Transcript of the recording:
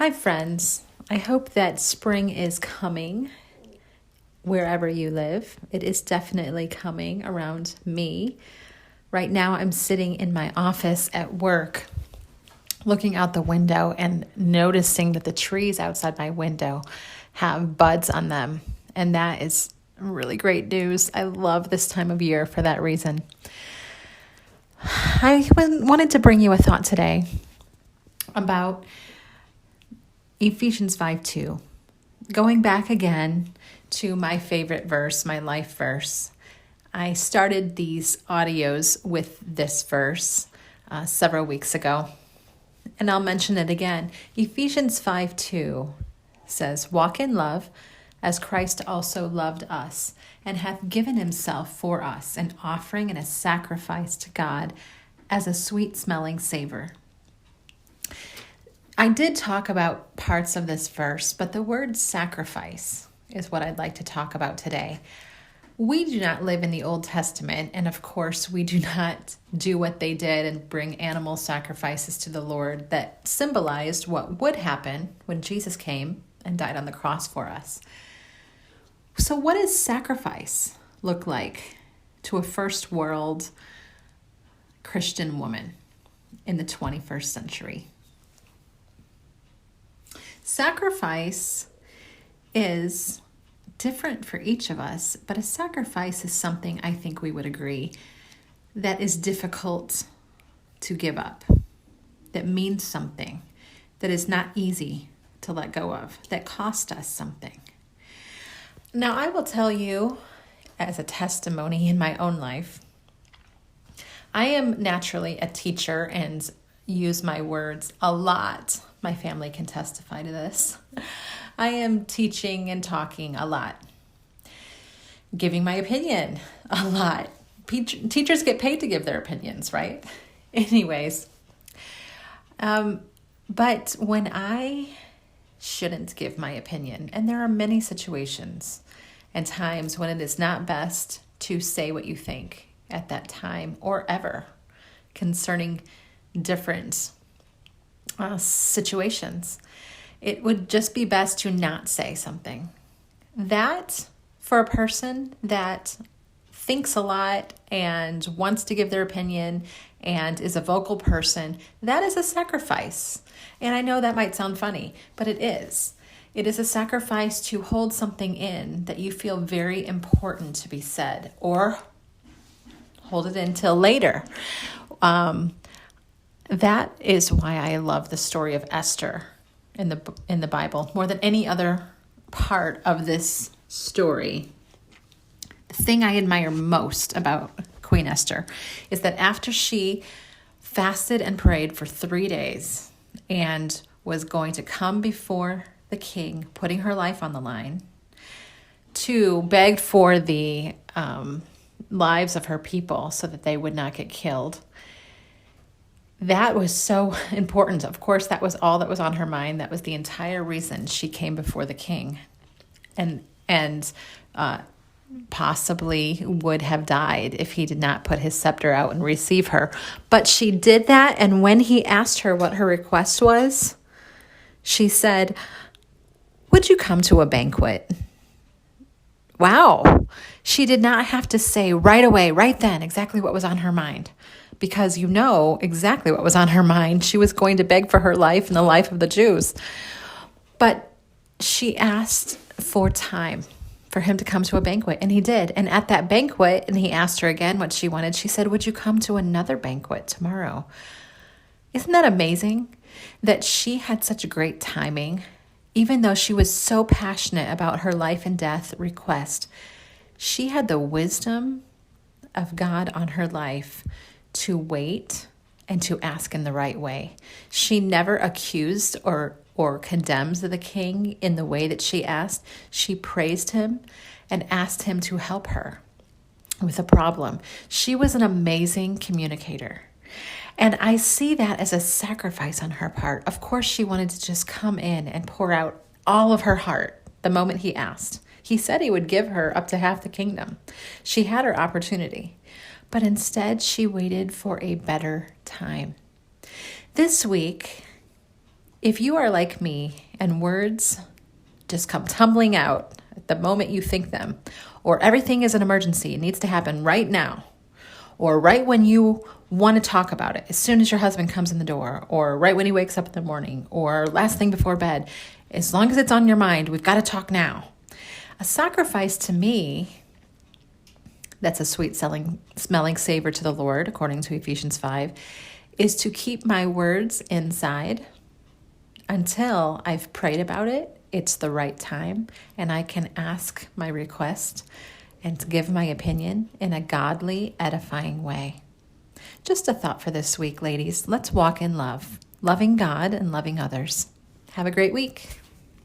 Hi, friends. I hope that spring is coming wherever you live. It is definitely coming around me. Right now, I'm sitting in my office at work, looking out the window and noticing that the trees outside my window have buds on them. And that is really great news. I love this time of year for that reason. I wanted to bring you a thought today about Ephesians 5:2. Going back again to my favorite verse, my life verse. I started these audios with this verse several weeks ago, and I'll mention it again. Ephesians 5:2 says, "Walk in love as Christ also loved us and hath given himself for us, an offering and a sacrifice to God as a sweet-smelling savor." I did talk about parts of this verse, but the word sacrifice is what I'd like to talk about today. We do not live in the Old Testament, and of course, we do not do what they did and bring animal sacrifices to the Lord that symbolized what would happen when Jesus came and died on the cross for us. So what does sacrifice look like to a first world Christian woman in the 21st century? Sacrifice is different for each of us, but a sacrifice is something I think we would agree that is difficult to give up, that means something, that is not easy to let go of, that cost us something. Now, I will tell you as a testimony in my own life, I am naturally a teacher and use my words a lot. My family can testify to this. I am teaching and talking a lot, giving my opinion a lot. Teachers get paid to give their opinions, right? Anyways, but when I shouldn't give my opinion, and there are many situations and times when it is not best to say what you think at that time or ever concerning different situations. It would just be best to not say something. That, for a person that thinks a lot and wants to give their opinion and is a vocal person, that is a sacrifice. And I know that might sound funny, but it is. It is a sacrifice to hold something in that you feel very important to be said, or hold it until later. That is why I love the story of Esther in the Bible more than any other part of this story. The thing I admire most about Queen Esther is that after she fasted and prayed for 3 days and was going to come before the king, putting her life on the line, to beg for the lives of her people so that they would not get killed. That was so important. Of course, that was all that was on her mind. That was the entire reason she came before the king, and possibly would have died if he did not put his scepter out and receive her. But she did that, and when he asked her what her request was, she said, "Would you come to a banquet?" Wow. She did not have to say right away, right then, exactly what was on her mind. Because you know exactly what was on her mind. She was going to beg for her life and the life of the Jews. But she asked for time for him to come to a banquet, and he did. And at that banquet, and he asked her again what she wanted, she said, "Would you come to another banquet tomorrow?" Isn't that amazing that she had such great timing? Even though she was so passionate about her life and death request, she had the wisdom of God on her life to wait and to ask in the right way. She never accused or condemns the king in the way that she asked. She praised him and asked him to help her with a problem. She was an amazing communicator. And I see that as a sacrifice on her part. Of course, she wanted to just come in and pour out all of her heart the moment he asked. He said he would give her up to half the kingdom. She had her opportunity. But instead, she waited for a better time. This week, If you are like me and words just come tumbling out at the moment you think them, or everything is an emergency, it needs to happen right now, or right when you want to talk about it, as soon as your husband comes in the door, or right when he wakes up in the morning, or last thing before bed, as long as it's on your mind, we've got to talk now. A sacrifice to me, that's a sweet smelling savor to the Lord, according to Ephesians 5, is to keep my words inside until I've prayed about it, it's the right time, and I can ask my request and give my opinion in a godly, edifying way. Just a thought for this week, ladies. Let's walk in love, loving God and loving others. Have a great week.